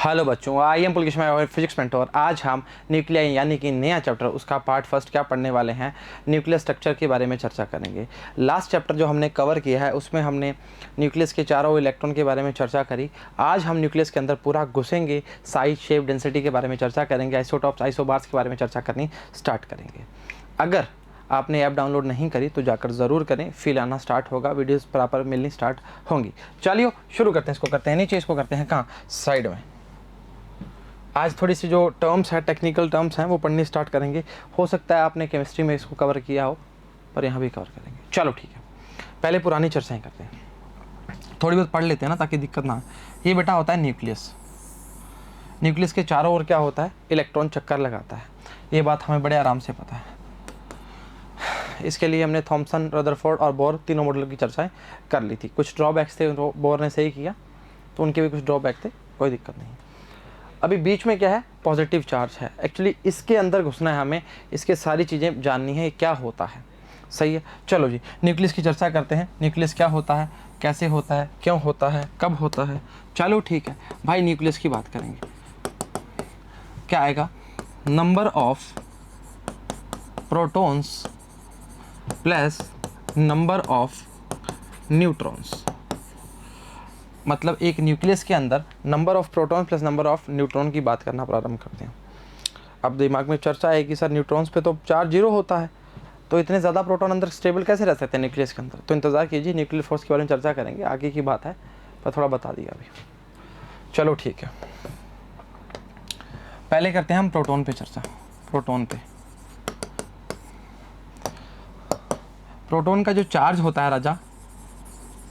Hello बच्चों, I am पुलकिश physics mentor. आज हम न्यूक्लियाई यानी कि नया चैप्टर उसका पार्ट फर्स्ट क्या पढ़ने वाले हैं, न्यूक्लियस स्ट्रक्चर के बारे में चर्चा करेंगे। लास्ट चैप्टर जो हमने कवर किया है उसमें हमने न्यूक्लियस के चारों इलेक्ट्रॉन के बारे में चर्चा करी। आज हम न्यूक्लियस के अंदर पूरा घुसेंगे, साइज, शेप, डेंसिटी के बारे में चर्चा करेंगे, आइसोटॉप्स, आइसोबार्स के बारे में चर्चा करनी स्टार्ट करेंगे। अगर आपने ऐप डाउनलोड नहीं करी तो जाकर ज़रूर करें, फील आना स्टार्ट होगा, वीडियोस प्रॉपर मिलनी स्टार्ट होंगी। चलिए शुरू करते हैं। इसको करते हैं नीचे, इसको करते हैं कहाँ, साइड में। आज थोड़ी सी जो टर्म्स है, टेक्निकल टर्म्स हैं, वो पढ़नी स्टार्ट करेंगे। हो सकता है आपने केमिस्ट्री में इसको कवर किया हो, पर यहाँ भी कवर करेंगे। चलो ठीक है, पहले पुरानी चर्चाएँ करते हैं, थोड़ी बहुत पढ़ लेते हैं ना, ताकि दिक्कत ना हो। ये बेटा होता है न्यूक्लियस। न्यूक्लियस के चारों ओर क्या होता है, इलेक्ट्रॉन चक्कर लगाता है। ये बात हमें बड़े आराम से पता है। इसके लिए हमने थॉमसन, रदरफोर्ड और बोर तीनों मॉडल की चर्चाएं कर ली थी। कुछ ड्रॉबैक्स थे, बोर ने सही किया तो उनके भी कुछ ड्रॉबैक थे, कोई दिक्कत नहीं। अभी बीच में क्या है, पॉजिटिव चार्ज है। एक्चुअली इसके अंदर घुसना है हमें, इसके सारी चीज़ें जाननी है, क्या होता है। सही है, चलो जी न्यूक्लियस की चर्चा करते हैं। न्यूक्लियस क्या होता है, कैसे होता है, क्यों होता है, कब होता है। चलो ठीक है भाई, न्यूक्लियस की बात करेंगे। क्या आएगा, number of protons plus number of neutrons. मतलब एक न्यूक्लियस के अंदर number of proton plus number of neutron की बात करना प्रारंभ करते हैं। अब दिमाग में चर्चा है कि सर न्यूट्रॉन्स पे तो चार्ज 0 होता है, तो इतने ज़्यादा प्रोटॉन अंदर स्टेबल कैसे रह सकते हैं न्यूक्लियस के अंदर। तो इंतज़ार कीजिए, न्यूक्लियर फोर्स के बारे में चर्चा करेंगे, आगे की बात है, पर थोड़ा बता दिया अभी। चलो ठीक है, पहले करते हैं हम प्रोटॉन पे चर्चा। प्रोटॉन का जो चार्ज होता है राजा,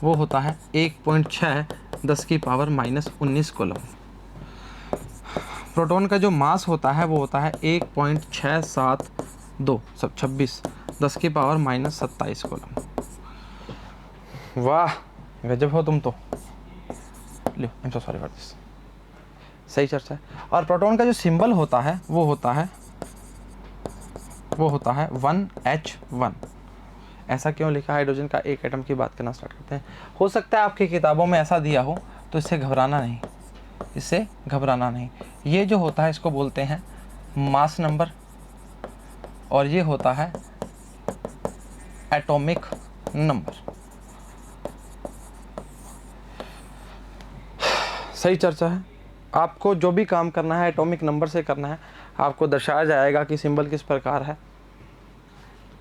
वो होता है 1.6 10 की पावर -19 कूलम। प्रोटॉन का जो मास होता है वो होता है 1.672 10 की पावर -27 कूलम। वाह गजब हो तुम तो, लो I am so sorry for this. सही चर्चा है। और प्रोटॉन का जो सिंबल होता है वो होता है 1H1। ऐसा क्यों लिखा, हाइड्रोजन का एक एटम की बात करना स्टार्ट करते हैं। हो सकता है आपकी किताबों में ऐसा दिया हो, तो इससे घबराना नहीं। ये जो होता है इसको बोलते हैं मास नंबर, और ये होता है एटॉमिक नंबर। सही चर्चा है। आपको जो भी काम करना है एटॉमिक नंबर से करना है। आपको दर्शाया जाएगा कि सिंबल किस प्रकार है।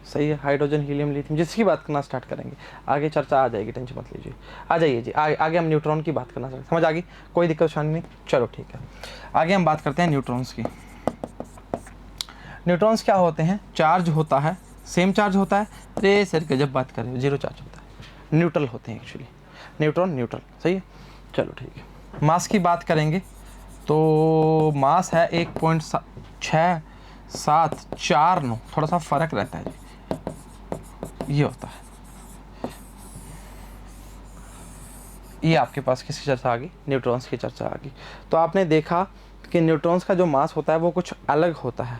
सही है, हाइड्रोजन, हीलियम, लिथियम, जिसकी बात करना स्टार्ट करेंगे आगे चर्चा आ जाएगी, टेंशन मत लीजिए। आ जाइए जी, आगे हम न्यूट्रॉन की बात करना समझ आ गई, कोई दिक्कत शानी नहीं। चलो ठीक है, आगे हम बात करते हैं न्यूट्रॉन्स की। न्यूट्रॉन्स क्या होते हैं, चार्ज होता है, सेम चार्ज होता है। अरे सर गजब बात कर रहे हो, 0 चार्ज होता है, न्यूट्रल होते हैं एक्चुअली, न्यूट्रॉन न्यूट्रल। सही है, चलो ठीक है। मास की बात करेंगे तो मास है 1.6749, थोड़ा सा फर्क रहता है जी, ये होता है। ये आपके पास किसकी चर्चा आ गई, न्यूट्रॉन्स की चर्चा आ गई। तो आपने देखा कि न्यूट्रॉन्स का जो मास होता है वो कुछ अलग होता है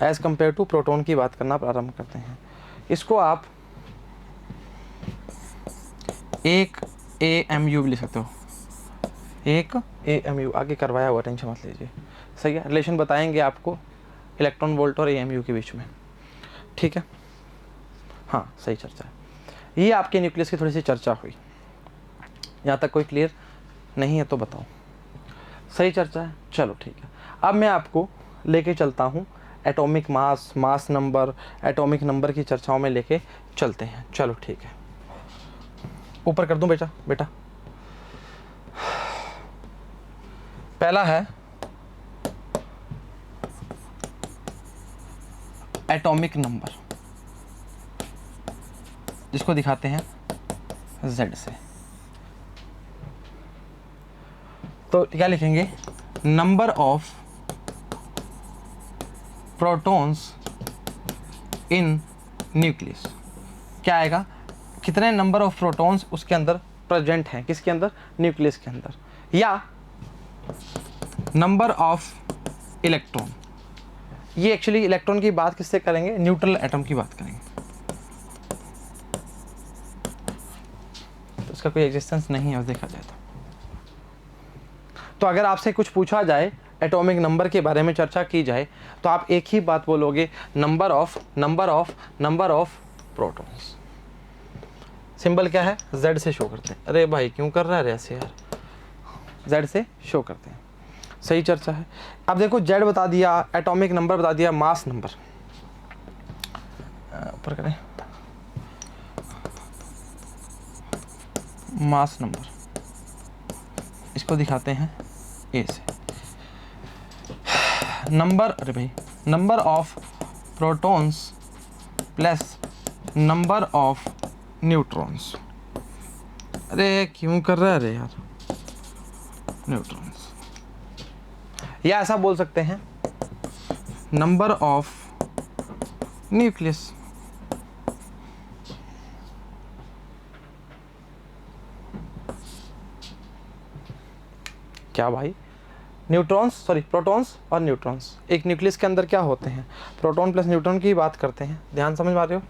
एज़ कम्पेयर टू प्रोटॉन की बात करना प्रारंभ करते हैं। इसको आप 1 AMU भी लिख सकते हो, 1 AMU, आगे करवाया हुआ, टेंशन मत लीजिए। सही है, रिलेशन बताएंगे आपको इलेक्ट्रॉन वोल्ट और AMU के बीच में, ठीक है। हाँ सही चर्चा है। ये आपके न्यूक्लियस की थोड़ी सी चर्चा हुई, यहाँ तक कोई क्लियर नहीं है तो बताओ। सही चर्चा है, चलो ठीक है। अब मैं आपको लेके चलता हूँ atomic mass, mass number, atomic number की चर्चाओं में लेके चलते हैं। चलो ठीक है, ऊपर कर दूँ बेटा। पहला है एटॉमिक नंबर, जिसको दिखाते हैं Z से। तो क्या लिखेंगे, number of protons in nucleus. क्या आएगा, कितने नंबर ऑफ प्रोटॉन्स उसके अंदर प्रेजेंट हैं, किसके अंदर, न्यूक्लियस के अंदर, या नंबर ऑफ इलेक्ट्रॉन। ये एक्चुअली इलेक्ट्रॉन की बात किससे करेंगे, न्यूट्रल एटम की बात करेंगे। तो इसका कोई एग्जिस्टेंस नहीं है देखा जाए तो। तो अगर आपसे कुछ पूछा जाए, एटॉमिक नंबर के बारे में चर्चा की जाए, तो आप एक ही बात बोलोगे, नंबर ऑफ प्रोटॉन्स। सिंबल क्या है, Z से शो करते हैं। अरे भाई क्यों कर रहा है ऐसे यार, Z से शो करते हैं। सही चर्चा है। अब देखो Z बता दिया, एटॉमिक नंबर बता दिया, मास नंबर ऊपर करें, मास नंबर इसको दिखाते हैं A से। नंबर, अरे भाई number of protons plus number of neutrons. अरे क्यों कर रहा है अरे यार, न्यूट्रॉन्स, या ऐसा बोल सकते हैं नंबर ऑफ न्यूक्लियस। क्या भाई, न्यूट्रॉन्स सॉरी प्रोटॉन्स और न्यूट्रॉन्स एक न्यूक्लियस के अंदर क्या होते हैं, प्रोटॉन प्लस न्यूट्रॉन की बात करते हैं। ध्यान समझ मान रहे हो,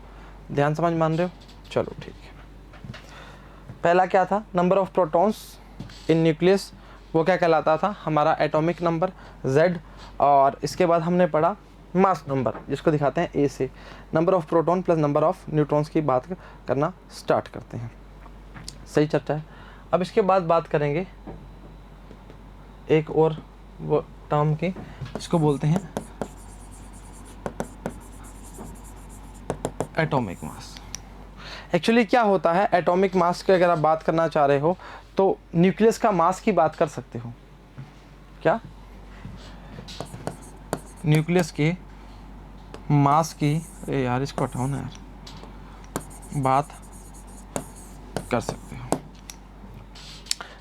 ध्यान समझ मान रहे हो, चलो ठीक है। पहला क्या था, number of protons in nucleus, वो क्या कहलाता था, हमारा एटॉमिक नंबर Z। और इसके बाद हमने पढ़ा मास नंबर, जिसको दिखाते हैं A से। Number of proton plus number of neutrons की बात करना स्टार्ट करते हैं। सही चर्चा है। अब इसके बाद बात करेंगे एक और वो टर्म की, इसको बोलते हैं एटॉमिक मास। एक्चुअली क्या होता है, एटॉमिक मास की अगर आप बात करना चाह रहे हो तो न्यूक्लियस का मास की बात कर सकते हो। क्या, न्यूक्लियस के मास की, अरे यार इसको हटाओ ना यार, बात कर सकते हो।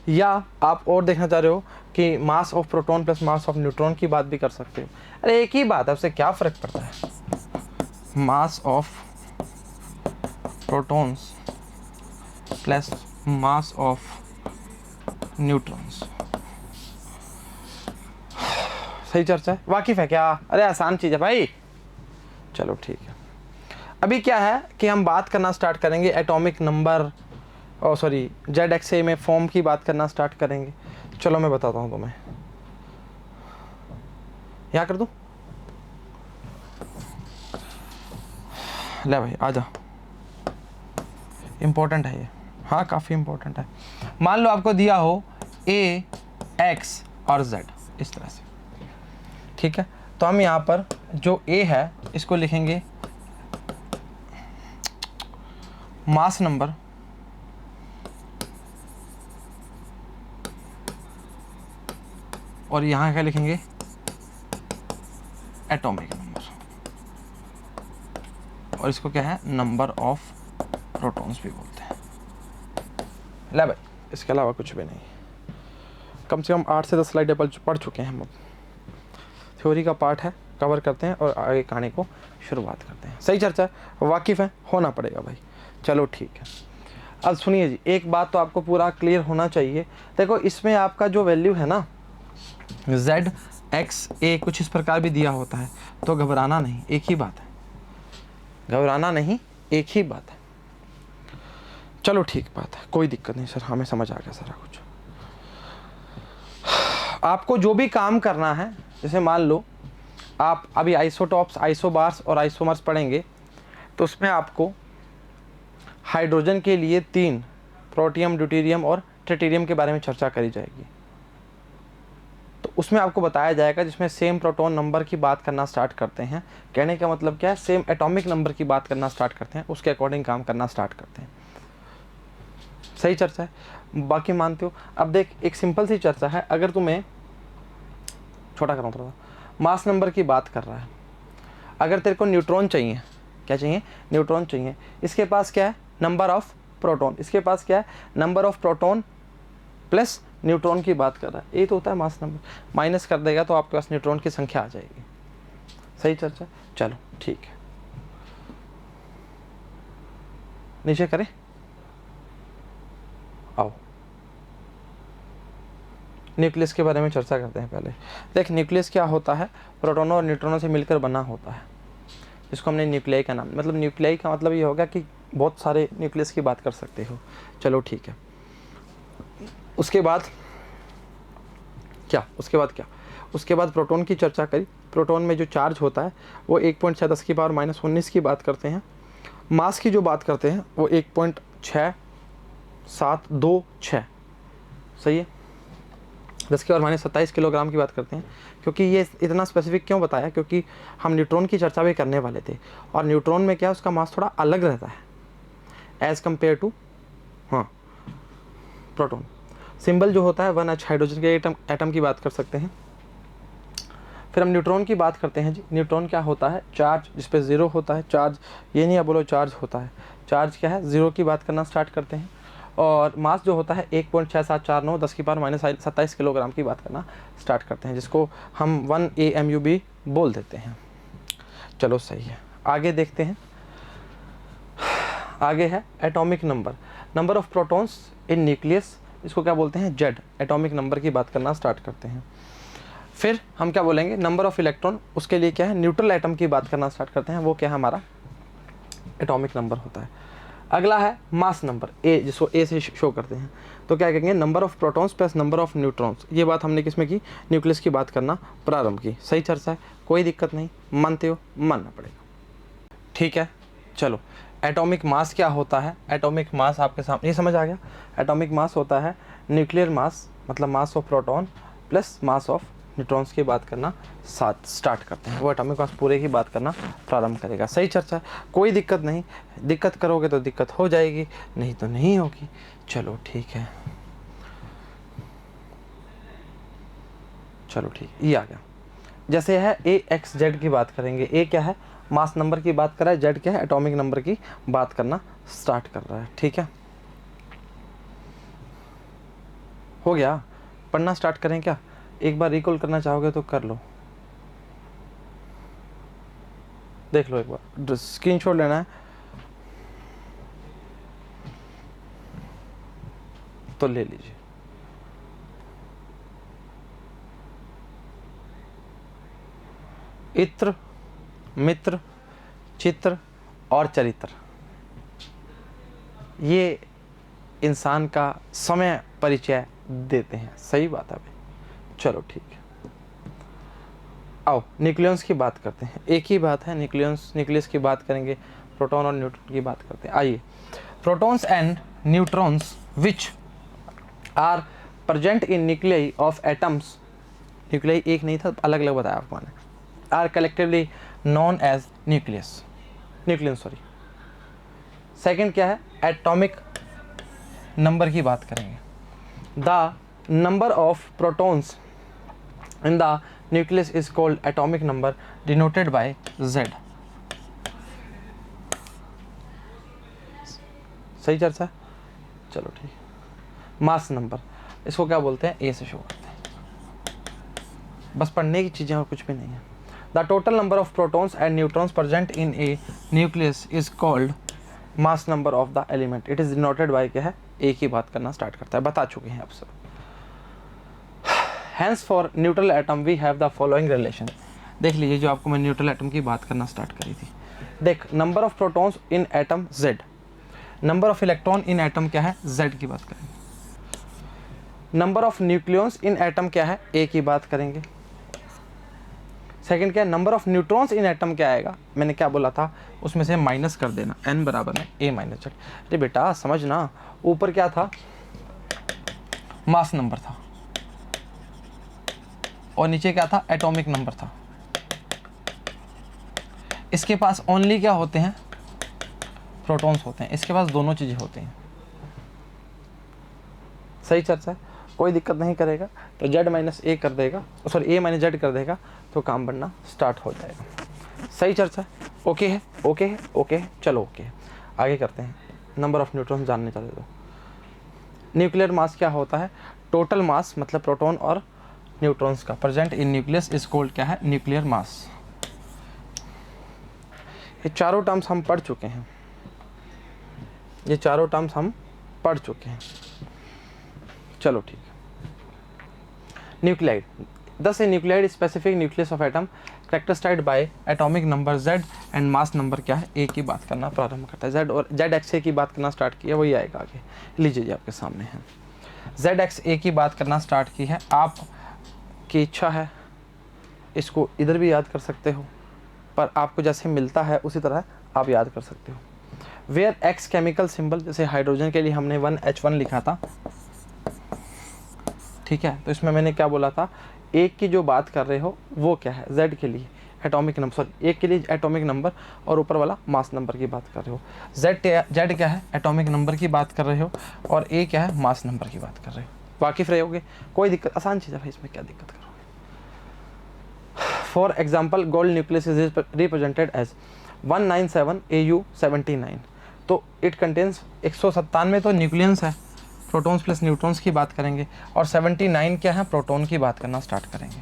या आप और देखना चाह रहे हो कि mass of proton plus mass of neutron की बात भी कर सकते हो। अरे एक ही बात है, उससे क्या फ़र्क पड़ता है, mass of protons plus mass of neutrons. सही चर्चा है, वाकिफ है क्या, अरे आसान चीज़ है भाई, चलो ठीक है। अभी क्या है कि हम बात करना स्टार्ट करेंगे एटॉमिक नंबर, और सॉरी ZXA में फॉर्म की बात करना स्टार्ट करेंगे। चलो मैं बताता हूँ तुम्हें, यहाँ कर दूँ, ले भाई आजा, इम्पोर्टेंट है ये, हाँ काफ़ी इम्पोर्टेंट है। मान लो आपको दिया हो A, X और Z इस तरह से, ठीक है। तो हम यहाँ पर जो A है इसको लिखेंगे मास नंबर और यहाँ क्या लिखेंगे, एटॉमिक नंबर, और इसको क्या है, नंबर ऑफ प्रोटॉन्स भी बोलते हैं। ले भाई, इसके अलावा कुछ भी नहीं, कम से कम 8 से 10 स्लाइडें पढ़ चुके हैं हम। अब थ्योरी का पार्ट है, कवर करते हैं और आगे कहानी को शुरुआत करते हैं। सही चर्चा है, वाकिफ़ है, होना पड़ेगा भाई, चलो ठीक है। अब सुनिए जी, एक बात तो आपको पूरा क्लियर होना चाहिए। देखो इसमें आपका जो वैल्यू है ना ZXA कुछ इस प्रकार भी दिया होता है, तो घबराना नहीं, एक ही बात है, घबराना नहीं, एक ही बात है। चलो ठीक बात है, कोई दिक्कत नहीं सर, हमें समझ आ गया सारा कुछ। आपको जो भी काम करना है, जैसे मान लो आप अभी आइसोटॉप्स, आइसोबार्स और आइसोमर्स पढ़ेंगे, तो उसमें आपको हाइड्रोजन के लिए 3 प्रोटियम, ड्यूटेरियम और ट्रिटियम के बारे में चर्चा करी जाएगी। तो उसमें आपको बताया जाएगा, जिसमें सेम प्रोटॉन नंबर की बात करना स्टार्ट करते हैं। कहने का मतलब क्या है, सेम एटॉमिक नंबर की बात करना स्टार्ट करते हैं, उसके अकॉर्डिंग काम करना स्टार्ट करते हैं। सही चर्चा है, बाकी मानते हो। अब देख, एक सिंपल सी चर्चा है, अगर तुम्हें छोटा कराऊँ थोड़ा सा, मास नंबर की बात कर रहा है, अगर तेरे को न्यूट्रॉन चाहिए, क्या चाहिए, न्यूट्रॉन चाहिए, इसके पास क्या है, नंबर ऑफ प्रोटॉन, इसके पास क्या है, number of proton plus neutron की बात कर रहा है, ये तो होता है मास नंबर। माइनस कर देगा तो आपके पास न्यूट्रॉन की संख्या आ जाएगी। सही चर्चा, चलो ठीक है, नीचे करें, आओ न्यूक्लियस के बारे में चर्चा करते हैं। पहले देख, न्यूक्लियस क्या होता है, प्रोटॉनों और न्यूट्रॉनों से मिलकर बना होता है, इसको हमने न्यूक्लियाई का नाम, मतलब न्यूक्लियाई का मतलब ये होगा कि बहुत सारे न्यूक्लियस की बात कर सकते हो। चलो ठीक है, उसके बाद क्या उसके बाद क्या, उसके बाद प्रोटॉन की चर्चा करी। प्रोटॉन में जो चार्ज होता है वो 1.6 × 10⁻⁻⁹ की बात करते हैं। मास की जो बात करते हैं वो 1.6726, सही है, 10⁻⁻27 किलोग्राम की बात करते हैं। क्योंकि ये इतना स्पेसिफिक क्यों बताया, क्योंकि हम न्यूट्रॉन की चर्चा भी करने वाले थे, और न्यूट्रॉन में क्या उसका मास थोड़ा अलग रहता है as compared to proton. Symbol जो होता है 1H हाइड्रोजन के एटम की बात कर सकते हैं। फिर हम न्यूट्रॉन की बात करते हैं जी। न्यूट्रॉन क्या होता है, चार्ज जिस पे ज़ीरो होता है, चार्ज ये नहीं आप बोलो चार्ज होता है, चार्ज क्या है, ज़ीरो की बात करना स्टार्ट करते हैं। और मास जो होता है 1.6749 10⁻⁻27 किलोग्राम की बात करना स्टार्ट करते हैं, जिसको हम 1 AMUB बोल देते हैं। चलो सही है, आगे देखते हैं। आगे है atomic number, number of protons in nucleus, इसको क्या बोलते हैं, जेड, एटॉमिक नंबर की बात करना स्टार्ट करते हैं। फिर हम क्या बोलेंगे, नंबर ऑफ इलेक्ट्रॉन, उसके लिए क्या है, न्यूट्रल एटम की बात करना स्टार्ट करते हैं, वो क्या है हमारा एटॉमिक नंबर होता है। अगला है मास नंबर, ए, जिसको ए से शो करते हैं। तो क्या कहेंगे, number of protons plus number of neutrons. ये बात हमने किसमें की, न्यूक्लियस की बात करना प्रारंभ की। सही चर्चा है, कोई दिक्कत नहीं, मानते हो, मानना पड़ेगा, ठीक है। चलो, एटॉमिक मास क्या होता है, एटॉमिक मास आपके सामने ये समझ आ गया। एटॉमिक मास होता है न्यूक्लियर मास, मतलब mass of proton plus mass of neutrons की बात करना साथ स्टार्ट करते हैं, वो एटॉमिक मास पूरे की बात करना प्रारंभ करेगा। सही चर्चा है, कोई दिक्कत नहीं, दिक्कत करोगे तो दिक्कत हो जाएगी, नहीं तो नहीं होगी। चलो ठीक है, चलो ठीक, ये आ गया। जैसे है AXZ की बात करेंगे, ए क्या है, मास नंबर की बात कर रहा है, जेड क्या है, एटॉमिक नंबर की बात करना स्टार्ट कर रहा है, ठीक है। हो गया, पढ़ना स्टार्ट करें क्या, एक बार रिकॉल करना चाहोगे तो कर लो, देख लो एक बार, स्क्रीनशॉट लेना है तो ले लीजिए। इत्र, मित्र, चित्र और चरित्र, ये इंसान का समय परिचय देते हैं। सही बात है भाई, चलो ठीक है। आओ न्यूक्लियस की बात करते हैं, एक ही बात है, न्यूक्लियस की बात करेंगे, प्रोटॉन और न्यूट्रॉन की बात करते हैं। आइए, protons and neutrons which are present in nuclei of atoms, nuclei एक नहीं था, अलग अलग बताया आपको मैंने, are collectively known as nucleus sorry. Second क्या है, एटॉमिक नंबर की बात करेंगे, the number of protons in the nucleus is called atomic number denoted by Z। सही चर्चा, चलो ठीक। मास नंबर, इसको क्या बोलते हैं, ए से शो करते हैं, बस पढ़ने की चीजें और कुछ भी नहीं है। The total number of protons and neutrons present in A nucleus is called mass number of the element, it is denoted by क्या है, ए की बात करना स्टार्ट करता है, बता चुके हैं आप सब। Hence for neutral atom we have the following relation। देख लीजिए, जो आपको मैं न्यूट्रल एटम की बात करना स्टार्ट करी थी, देख, number of protons in atom Z, number of electron in atom क्या है, Z की बात करेंगे। Number of nucleons in atom क्या है, A की बात करेंगे। सेकंड क्या है, number of neutrons in atom क्या आएगा, मैंने क्या बोला था, उसमें से माइनस कर देना, n बराबर है A माइनस Z। अरे बेटा समझना, ऊपर क्या था, मास नंबर था, और नीचे क्या था, एटॉमिक नंबर था। इसके पास ओनली क्या होते हैं, प्रोटॉन्स होते हैं, इसके पास दोनों चीजें होती हैं। सही चर्चा, कोई दिक्कत नहीं करेगा तो Z माइनस A कर देगा, सॉरी A माइनस Z कर देगा तो काम बनना स्टार्ट हो जाएगा। सही चर्चा, ओके है, ओके है, ओके है, चलो ओके है। आगे करते हैं, नंबर ऑफ न्यूट्रॉन्स जानने चले दो। न्यूक्लियर मास क्या होता है, टोटल मास मतलब प्रोटॉन और न्यूट्रॉन्स का present in nucleus is called क्या है, न्यूक्लियर मास। ये चारों टर्म्स हम पढ़ चुके हैं, ये चारों टर्म्स हम पढ़ चुके हैं, चलो ठीक है। न्यूक्लियाइड, दस a nuclide specific nucleus of atom characterized by atomic number Z and mass number क्या है, A की बात करना प्रारंभ करता है। Z और ZXA की बात करना स्टार्ट किया, वही आएगा आगे, लीजिए आपके सामने है। ZXA की बात करना स्टार्ट की है, आप आपकी इच्छा है, इसको इधर भी याद कर सकते हो, पर आपको जैसे मिलता है उसी तरह आप याद कर सकते हो। वेयर एक्स केमिकल सिंबल, जैसे हाइड्रोजन के लिए हमने 1H1 लिखा था, ठीक है, तो इसमें मैंने क्या बोला था, एक की जो बात कर रहे हो वो क्या है, Z के लिए एटॉमिक नंबर, सॉरी एक के लिए एटॉमिक नंबर और ऊपर वाला मास नंबर की बात कर रहे हो। Z क्या है, एटॉमिक नंबर की बात कर रहे हो, और A क्या है, मास नंबर की बात कर रहे हो। वाकिफ रहोगे, कोई दिक्कत, आसान चीज़ है भाई, इसमें क्या दिक्कत करोगे। For example gold nucleus is represented as 197 AU79, तो इट कंटेन्स 197 तो न्यूक्लियस है, प्रोटॉन्स प्लस न्यूट्रॉन्स की बात करेंगे, और 79 क्या है, प्रोटॉन की बात करना स्टार्ट करेंगे।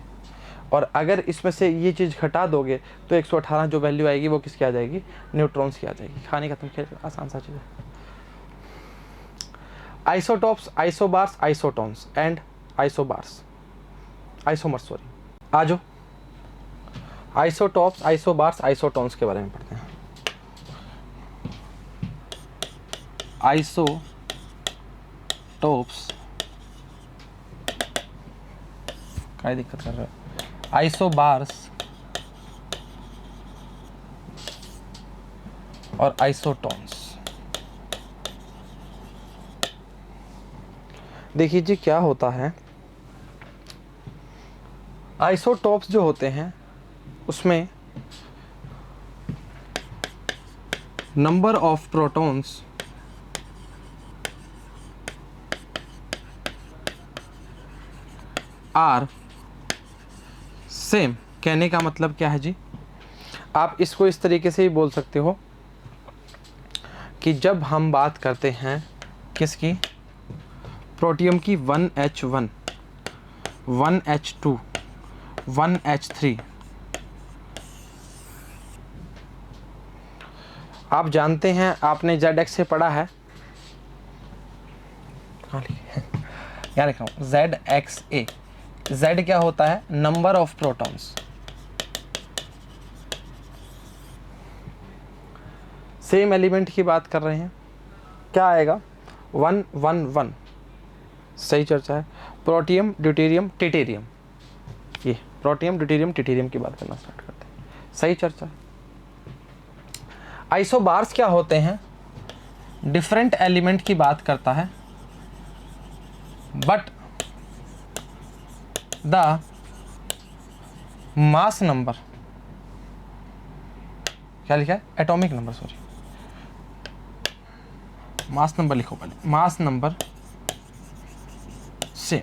और अगर इसमें से ये चीज़ घटा दोगे तो 118 जो वैल्यू आएगी वो किसकी आ जाएगी, न्यूट्रॉन्स की आ जाएगी। खाने का तुम खेल, आसान सा चीज़ है। Isotopes, isobars, isotones and isobars, isomers, sorry, आ जाओ। आइसोटॉप्स, आइसोबार्स, आइसोटोन्स के बारे में पढ़ते हैं। आइसोटॉप्स, क्या दिक्कत कर रहे हो, आइसोबार्स और आइसोटोन्स। देखिए जी क्या होता है, आइसोटॉप्स जो होते हैं उसमें number of protons are same. कहने का मतलब क्या है जी, आप इसको इस तरीके से ही बोल सकते हो कि जब हम बात करते हैं किसकी, प्रोटियम की, 1H1, 1H2, 1H3, आप जानते हैं, आपने ZX से पढ़ा है, क्या लिख रहा हूँ, ZXA। Z क्या होता है, number of protons, same element की बात कर रहे हैं, क्या आएगा, 1 1 1, सही चर्चा है। प्रोटियम, ड्यूटेरियम, टिटेरियम, ये प्रोटियम, ड्यूटेरियम, टिटेरियम की बात करना स्टार्ट करते हैं, सही चर्चा है। आइसोबार्स क्या होते हैं, डिफरेंट एलिमेंट की बात करता है, बट द मास नंबर, क्या लिखा है, atomic number, sorry, mass number लिखो पहले, मास नंबर सेम।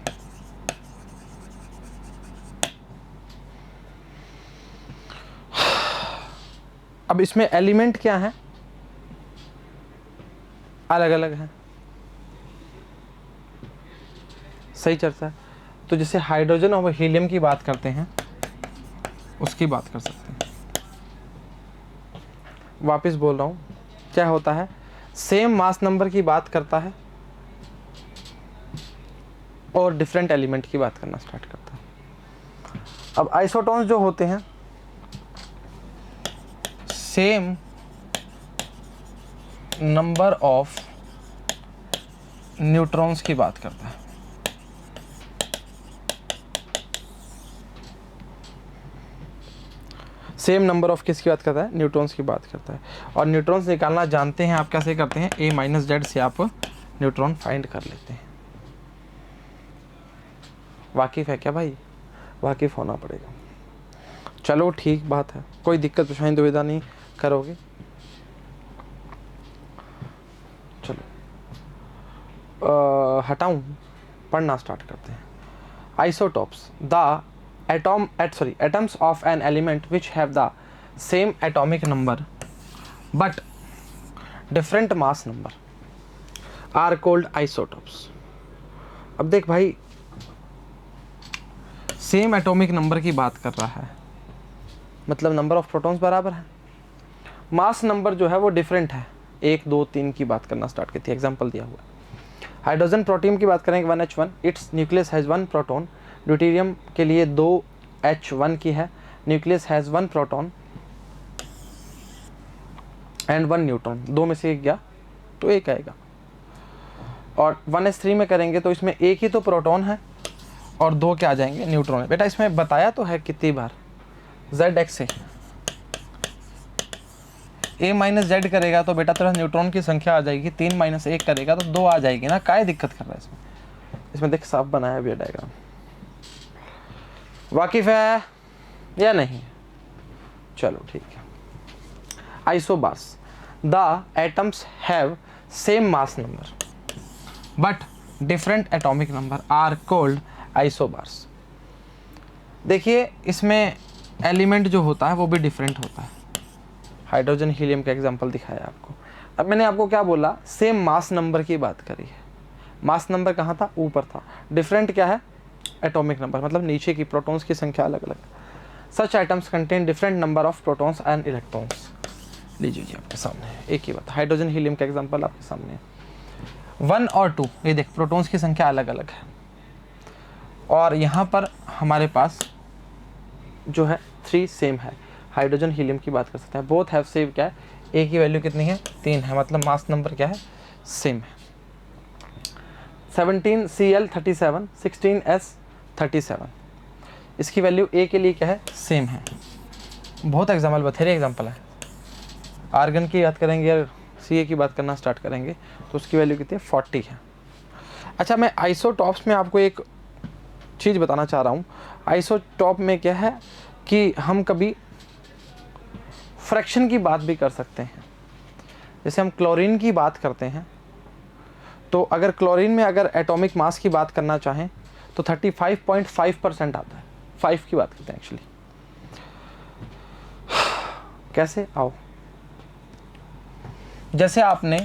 अब इसमें एलिमेंट क्या है, अलग अलग है, सही चर्चा है। तो जैसे हाइड्रोजन और हीलियम की बात करते हैं, उसकी बात कर सकते हैं। वापस बोल रहा हूँ, क्या होता है, सेम मास नंबर की बात करता है और डिफरेंट एलिमेंट की बात करना स्टार्ट करता है। अब आइसोटोन्स जो होते हैं, सेम नंबर ऑफ न्यूट्रॉन्स की बात करता है। सेम नंबर ऑफ किसकी बात करता है, न्यूट्रॉन्स की बात करता है। और न्यूट्रॉन्स निकालना जानते हैं आप, कैसे करते हैं, A-Z से आप न्यूट्रॉन फाइंड कर लेते हैं। वाकिफ है क्या भाई, वाकिफ होना पड़ेगा। चलो ठीक बात है, कोई दिक्कत परेशानी दुविधा नहीं करोगे। चलो हटाऊं, पढ़ना स्टार्ट करते हैं। Isotopes, the atoms of an element which have the same atomic number but different mass number are called isotopes। अब देख भाई, सेम एटॉमिक नंबर की बात कर रहा है, मतलब नंबर ऑफ प्रोटॉन्स बराबर है, मास नंबर जो है वो डिफरेंट है, 1 2 3 की बात करना स्टार्ट करती है, एग्जांपल दिया हुआ है। हाइड्रोजन प्रोटियम की बात करेंगे, 1H1, it's nucleus has 1 proton. Deuterium के लिए 2H1 की है, nucleus has 1 proton and 1 neutron, दो में से एक गया तो एक आएगा। और 1S3 में करेंगे तो इसमें एक ही तो प्रोटॉन है और 2 क्या आ जाएंगे न्यूट्रॉन। बेटा इसमें बताया तो है कितनी बार, जेड एक्स से ए माइनस जेड करेगा तो बेटा तेरा न्यूट्रॉन की संख्या आ जाएगी, 3 माइनस 1 करेगा तो 2 आ जाएगी ना। काय दिक्कत कर रहा है इसमें, इसमें देख साफ बनाया भी डायग्राम। वाकिफ है या नहीं? चलो ठीक है। Isobars, the atoms have same mass number but different atomic number are called isobars. देखिए इसमें एलिमेंट जो होता है वो भी डिफरेंट होता है। हाइड्रोजन हीलियम का एग्जांपल दिखाया आपको। अब मैंने आपको क्या बोला, सेम मास नंबर की बात करी है। मास नंबर कहाँ था? ऊपर था। डिफरेंट क्या है? एटॉमिक नंबर, मतलब नीचे की प्रोटॉन्स की संख्या अलग अलग। Such items contain different number of protons and electrons. लीजिए जी आपके सामने है एक ही बात। हाइड्रोजन हीलियम का एग्जांपल आपके सामने है। 1 और 2, ये देख प्रोटॉन्स की संख्या अलग अलग है, और यहाँ पर हमारे पास जो है 3 सेम है। हाइड्रोजन हीलियम की बात कर सकते हैं। बोथ हैव सेम क्या है, ए की वैल्यू कितनी है? 3 है, मतलब मास नंबर क्या है? सेम है। 17Cl37, 16S37, इसकी वैल्यू ए के लिए क्या है? सेम है। बहुत एग्जाम्पल, बथेरे एग्जाम्पल है। आर्गन की बात करेंगे या सी ए की बात करना स्टार्ट करेंगे तो उसकी वैल्यू कितनी है? 40 है। अच्छा, मैं आइसोटॉप्स में आपको एक चीज़ बताना चाह रहा हूँ। आइसोटॉप में क्या है कि हम कभी फ्रैक्शन की बात भी कर सकते हैं। जैसे हम क्लोरीन की बात करते हैं तो अगर क्लोरीन में अगर एटॉमिक मास की बात करना चाहें तो 35.5% आता है। 5 की बात करते हैं एक्चुअली। कैसे? आओ, जैसे आपने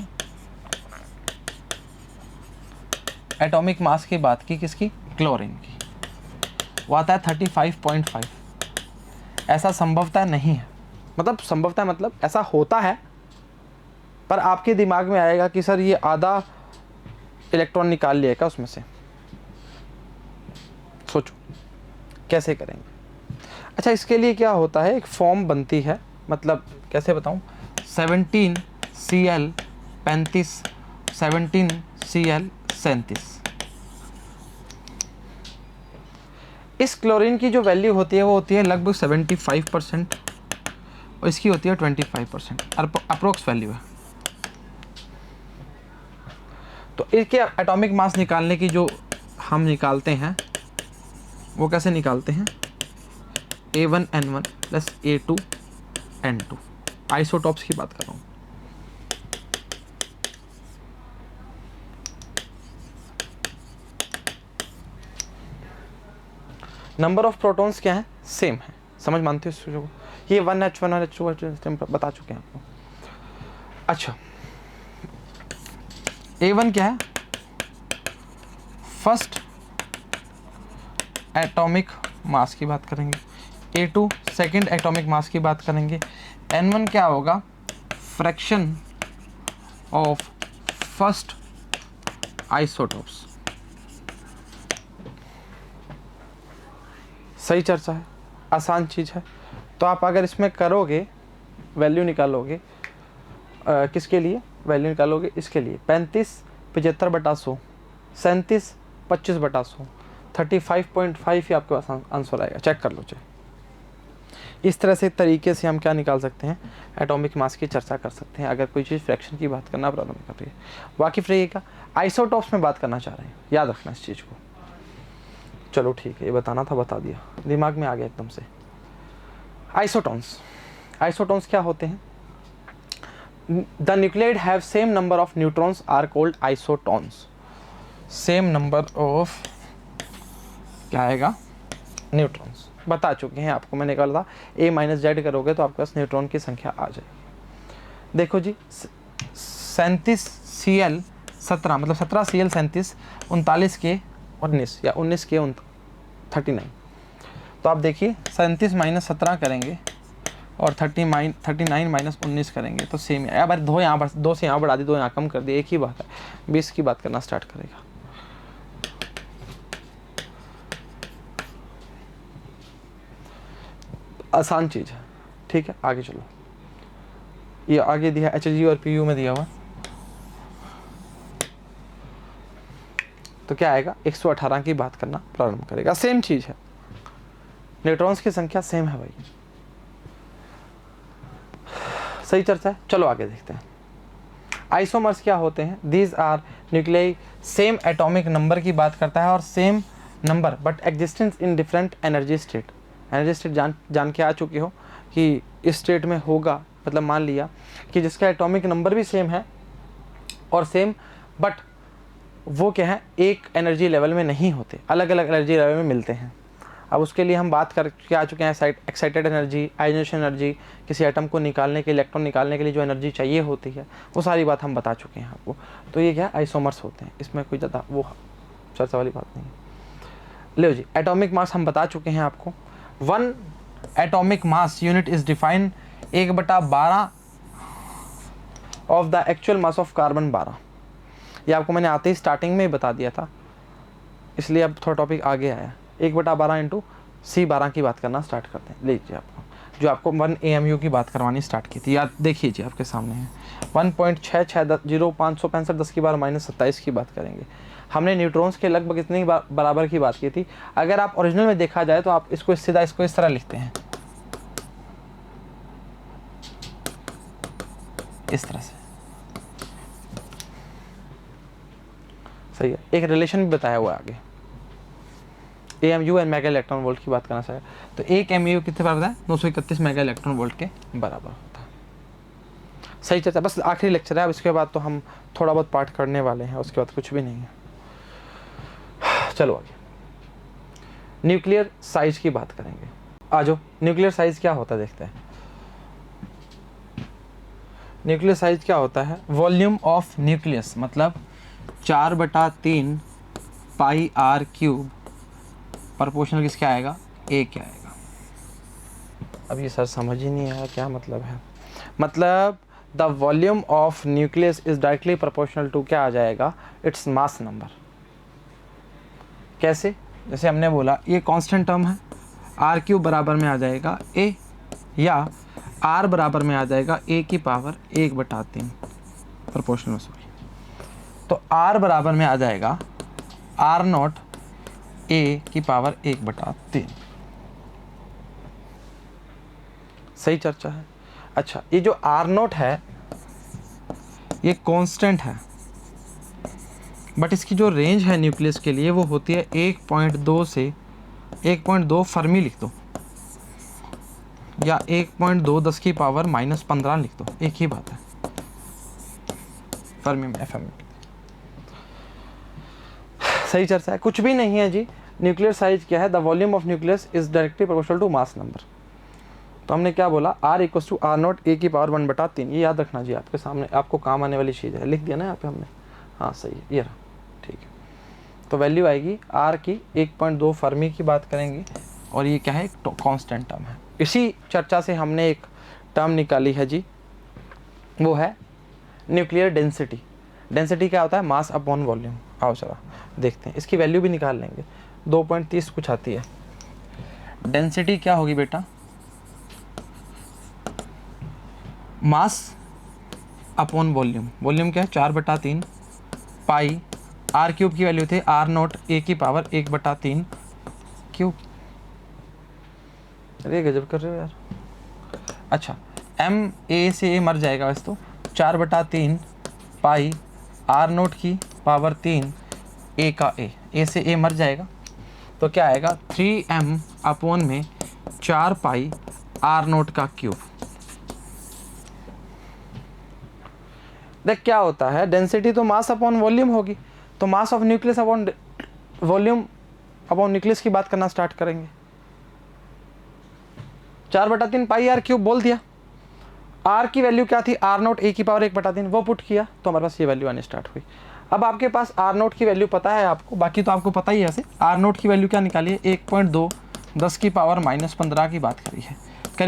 एटॉमिक मास की बात की, किसकी? क्लोरीन की, वो आता है 35.5। ऐसा संभवतः नहीं है, मतलब संभवतः मतलब ऐसा होता है, पर आपके दिमाग में आएगा कि सर ये आधा इलेक्ट्रॉन निकाल लिया क्या उसमें से? सोचो कैसे करेंगे। अच्छा, इसके लिए क्या होता है, एक फॉर्म बनती है, मतलब कैसे बताऊं, 17Cl35, 17Cl37। इस क्लोरीन की जो वैल्यू होती है वो होती है लगभग 75% और इसकी होती है 25%, अप्रोक्स वैल्यू है। तो इसके एटॉमिक मास निकालने की जो हम निकालते हैं वो कैसे निकालते हैं? A1N1 plus A2N2। आइसोटॉप्स की बात कर रहा हूँ। नंबर ऑफ प्रोटॉन्स क्या है? सेम है। समझ मानते हो इस चीज़ों को? ये 1H1 और H2 बता चुके हैं आपको। अच्छा, A1 क्या है? फर्स्ट एटॉमिक मास की बात करेंगे। A2 सेकंड एटॉमिक मास की बात करेंगे। N1 क्या होगा? Fraction of first isotopes. सही चर्चा है, आसान चीज़ है। तो आप अगर इसमें करोगे, वैल्यू निकालोगे, किसके लिए वैल्यू निकालोगे? इसके लिए 35 75/100, 37 25/100, 35.5 ही आपके पास आंसर आएगा। चेक कर लो। चाहे इस तरह से तरीके से हम क्या निकाल सकते हैं? एटॉमिक मास की चर्चा कर सकते हैं अगर कोई चीज़ फ्रैक्शन की बात करना प्रॉब्लम कर रही है। वाकिफ रहिएगा, आइसोटॉप्स में बात करना चाह रहे हैं, याद रखना इस चीज़ को। चलो ठीक है, ये बताना था, बता दिया, दिमाग में आ गया एकदम से। आइसोटॉन्स, आइसोटॉन्स क्या होते हैं? The nuclide have same number of neutrons are called isotones. Same number of क्या आएगा? न्यूट्रॉन्स। बता चुके हैं आपको, मैंने कहा था A माइनस जेड करोगे तो आपके पास न्यूट्रॉन की संख्या आ जाएगी। देखो जी, 37Cl17 मतलब 17Cl37 39 के 19 या 19 के 39। तो आप देखिए 37 माइनस 17 करेंगे और 39 माइनस 19 करेंगे तो सेम है। अब दो यहाँ पर, 2 से यहाँ बढ़ा दी, 2 यहाँ कम कर दी, एक ही बात है। 20 की बात करना स्टार्ट करेगा। आसान चीज़ है, ठीक है। आगे चलो, ये आगे दिया HG और PU में दिया हुआ, तो तो क्या आएगा, 118 की बात करना प्रारंभ करेगा। सेम चीज़ है, न्यूट्रॉन्स की संख्या सेम है भाई। सही चर्चा है, चलो आगे देखते हैं। आइसोमर्स क्या होते हैं? These are nuclei same atomic number की बात करता है और same number but existence in different energy state. Energy state जान के आ चुके हो कि इस स्टेट में होगा, मतलब मान लिया कि जिसका एटॉमिक नंबर भी सेम है और सेम, बट वो क्या है, एक एनर्जी लेवल में नहीं होते, अलग अलग एनर्जी लेवल में मिलते हैं। अब उसके लिए हम बात करके आ चुके हैं एक्साइटेड एनर्जी, आयोनाइजेशन एनर्जी, किसी एटम को निकालने के, इलेक्ट्रॉन निकालने के लिए जो एनर्जी चाहिए होती है, वो सारी बात हम बता चुके हैं आपको। तो ये क्या आइसोमर्स होते हैं, इसमें कोई ज़्यादा वो चर्चा वाली बात नहीं है। लो जी, एटॉमिक मास हम बता चुके हैं आपको। 1 atomic mass unit is define 1/12 of the actual mass of carbon 12। ये आपको मैंने आते ही स्टार्टिंग में ही बता दिया था, इसलिए अब थोड़ा टॉपिक आगे आया। 1/12 इंटू C12 की बात करना स्टार्ट करते हैं। लीजिए आपको जो आपको 1 AMU की बात करवानी स्टार्ट की थी, याद देखिए जी आपके सामने है 1.660565 की बात करेंगे। हमने न्यूट्रॉन्स के लगभग इतनी बराबर की बात की थी। अगर आप ओरिजिनल में देखा जाए तो आप इसको सीधा इसको इस तरह लिखते हैं, इस तरह से। सही है, एक रिलेशन भी बताया हुआ है आगे। AMU and mega electron volt की बात करना चाहिए तो 1 MU कितने बराबर है? 931 मेगा इलेक्ट्रॉन वोल्ट के बराबर होता है। सही चर्चा, बस आखिरी लेक्चर है, अब इसके बाद तो हम थोड़ा बहुत पाठ करने वाले हैं, उसके बाद कुछ भी नहीं है। चलो आगे, न्यूक्लियर साइज की बात करेंगे। आ जाओ, न्यूक्लियर साइज क्या होता है देखते हैं। न्यूक्लियर साइज क्या होता है? वॉल्यूम ऑफ न्यूक्लियस, मतलब 4/3 पाई r क्यूब प्रोपोर्शनल किसके आएगा? A क्या आएगा? अब ये सर समझ ही नहीं आया क्या मतलब है। मतलब the volume of nucleus is directly proportional to क्या आ जाएगा? Its mass number. कैसे? जैसे हमने बोला ये कांस्टेंट टर्म है, r क्यूब बराबर में आ जाएगा A, या r बराबर में आ जाएगा A की पावर 1/3 प्रोपोर्शनल, सॉरी। तो r बराबर में आ जाएगा r0 A की पावर 1/3। सही चर्चा है। अच्छा, ये जो R0 है ये कांस्टेंट है, बट इसकी जो रेंज है न्यूक्लियस के लिए वो होती है 1.2 से 1.2 फर्मी लिख दो, या 1.2 10 की पावर -15 लिख दो, एक ही बात है। फर्मी में FM। सही चर्चा है, कुछ भी नहीं है जी। न्यूक्लियर साइज क्या है? The volume of nucleus is directly proportional to mass number. तो हमने क्या बोला? R = R0 A की पावर 1/3। ये याद रखना जी, आपके सामने आपको काम आने वाली चीज़ है, लिख दिया ना यहाँ पे हमने। हाँ सही है, ये रहा, ठीक है। तो वैल्यू आएगी R की 1.2 फर्मी की बात करेंगे, और ये क्या है? एक कांस्टेंट टर्म है। इसी चर्चा से हमने एक टर्म निकाली है जी, वो है न्यूक्लियर डेंसिटी। डेंसिटी क्या होता है? मास अपॉन वॉल्यूम। आओ चला देखते हैं, इसकी वैल्यू भी निकाल लेंगे। 2.30 कुछ आती है। डेंसिटी क्या होगी बेटा? मास अपॉन वॉल्यूम। वॉल्यूम क्या है? 4/3 पाई r क्यूब की वैल्यू थे R0 A की पावर 1/3 क्यूब। अरे गजब कर रहे हो यार। अच्छा, M A से A मर जाएगा वैसे तो। 4/3 पाई R0 की पावर 3 A का A से A मर जाएगा, तो क्या आएगा? 3m अपॉन में 4 पाई R0 का क्यूब। देख क्या होता है, डेंसिटी तो मास अपॉन वॉल्यूम होगी, तो mass of nucleus upon volume upon nucleus की बात करना स्टार्ट करेंगे। 4/3 पाई r क्यूब बोल दिया। r की वैल्यू क्या थी? R0 A की पावर 1/3, वो पुट किया तो हमारे पास ये वैल्यू आनी स्टार्ट हुई। अब आपके पास R0 की वैल्यू पता है आपको, बाकी तो आपको पता ही है। ऐसे R0 की वैल्यू क्या निकाली है? 1.2 10 की पावर -15 की बात करी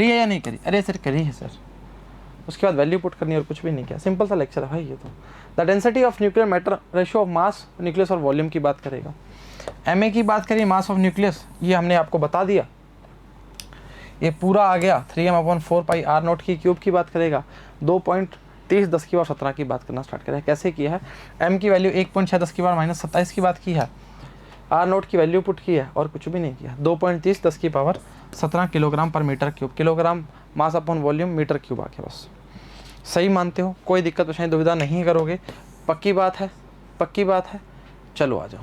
है या नहीं करी? अरे सर करी है सर। उसके बाद वैल्यू पुट करनी और कुछ भी नहीं किया। सिंपल सा लेक्चर है भाई ये तो। The density of nuclear matter, ratio of mass nucleus और वॉल्यूम की बात करेगा। MA की बात करिए, मास ऑफ न्यूक्लियस, ये हमने आपको बता दिया, ये पूरा आ गया। 3m/4 पाई R0 की क्यूब की बात करेगा। 30 10 की पावर 17 की बात करना स्टार्ट करें। कैसे किया है, m की वैल्यू 1.6 10 की पावर माइनस 27 की बात की है, आर नोट की वैल्यू पुट की है और कुछ भी नहीं किया। 2.30 10 की पावर 17 किलोग्राम पर metre cube, kilogram mass upon volume metre cube आ गया बस। सही मानते हो, कोई दिक्कत परेशानी दुविधा नहीं करोगे, पक्की बात है, पक्की बात है। चलो आ जाओ,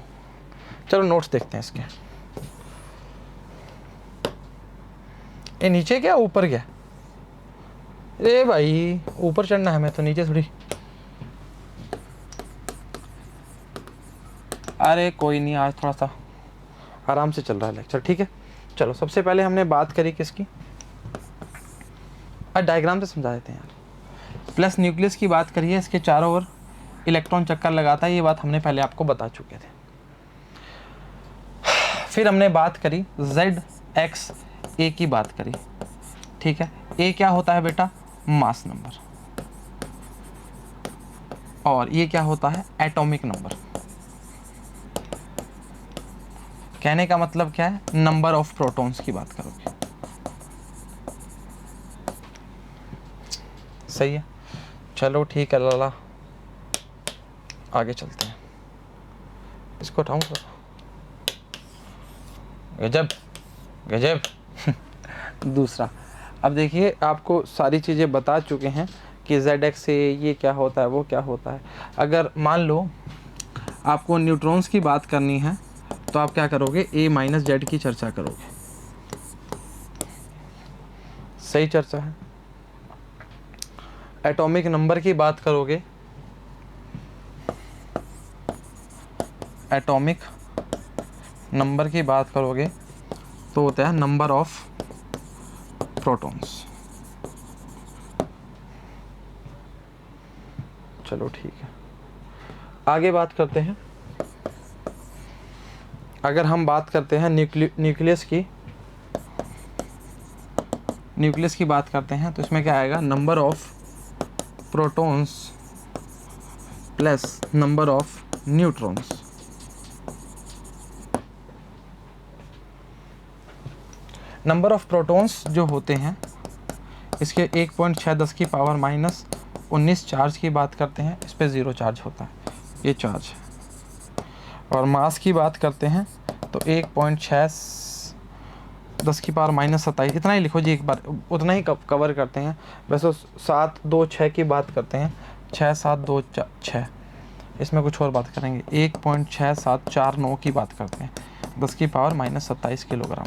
चलो नोट्स देखते हैं इसके। ये नीचे क्या ऊपर क्या, अरे भाई ऊपर चढ़ना है, मैं तो नीचे थोड़ी। अरे कोई नहीं, आज थोड़ा सा आराम से चल रहा है लेक्चर, ठीक है। चलो सबसे पहले हमने बात करी किसकी, आज डायग्राम से समझा देते हैं यार। प्लस न्यूक्लियस की बात करिए, इसके चारों ओर इलेक्ट्रॉन चक्कर लगाता है, ये बात हमने पहले आपको बता चुके थे। फिर हमने बात करी ZXA की बात करी, ठीक है। ए क्या होता है बेटा, मास नंबर, और ये क्या होता है, एटॉमिक नंबर। कहने का मतलब क्या है, नंबर ऑफ प्रोटॉन्स की बात करोगे, सही है। चलो ठीक है लाला, आगे चलते हैं। इसको उठाऊं सर, गजब गजब। दूसरा, अब देखिए आपको सारी चीज़ें बता चुके हैं कि ZX से ये क्या होता है, वो क्या होता है। अगर मान लो आपको न्यूट्रॉन्स की बात करनी है तो आप क्या करोगे, A माइनस जेड की चर्चा करोगे, सही चर्चा है। एटॉमिक नंबर की बात करोगे, एटॉमिक नंबर की बात करोगे तो होता है नंबर ऑफ प्रोटॉन्स। चलो ठीक है, आगे बात करते हैं। अगर हम बात करते हैं न्यूक्लियस की बात करते हैं तो इसमें क्या आएगा, number of protons plus number of neutrons. Number of protons जो होते हैं इसके 1.6 10 की पावर माइनस 19 चार्ज की बात करते हैं, इस पे 0 चार्ज होता है, ये चार्ज है। और मास की बात करते हैं तो 1.6 10 की पावर माइनस 27, इतना ही लिखो जी एक बार, उतना ही कवर करते हैं। वैसे 7 2 6 की बात करते हैं, 6 7 2 6, इसमें कुछ और बात करेंगे। 1.6749 की बात करते हैं, 10 की पावर माइनस 27 किलोग्राम।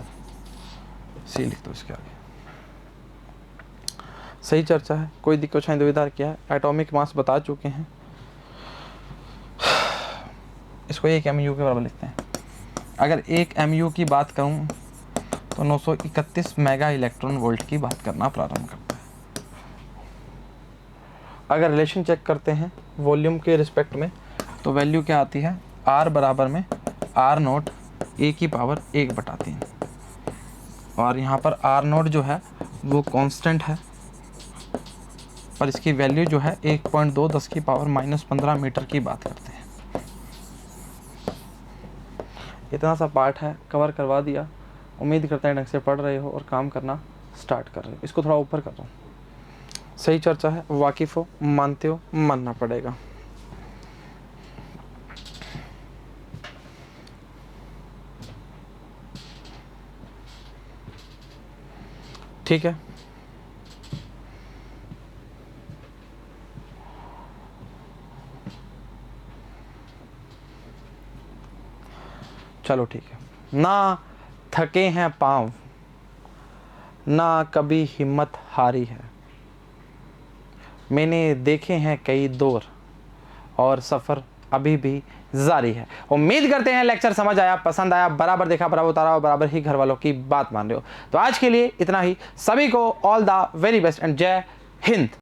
सी लिख दो इसके आगे, सही चर्चा है, कोई दिक्कत नहीं दुविधा क्या है। एटॉमिक मास बता चुके हैं, इसको 1 MU के बराबर लिखते हैं। अगर 1 MU की बात करूं तो 931 मेगा इलेक्ट्रॉन वोल्ट की बात करना प्रारंभ करता है। अगर रिलेशन चेक करते हैं वॉल्यूम के रिस्पेक्ट में तो वैल्यू क्या आती है, R बराबर में R0 A की पावर 1/3, और यहाँ पर R0 जो है वो कांस्टेंट है, पर इसकी वैल्यू जो है 1.2 10 की पावर माइनस 15 मीटर की बात करते हैं। इतना सा पार्ट है, कवर करवा दिया। उम्मीद करते हैं ढंग से पढ़ रहे हो और काम करना स्टार्ट कर रहे हो। इसको थोड़ा ऊपर कर रहा हूँ, सही चर्चा है, वाकिफ़ हो, मानते हो, मानना पड़ेगा। ठीक है, चलो ठीक है। ना थके हैं पाँव, ना कभी हिम्मत हारी है, मैंने देखे हैं कई दौर और सफ़र अभी भी जारी है। उम्मीद करते हैं लेक्चर समझ आया, पसंद आया, बराबर देखा, बराबर उतारा और बराबर ही घर वालों की बात मान रहे हो। तो आज के लिए इतना ही, सभी को all the very best and जय हिंद।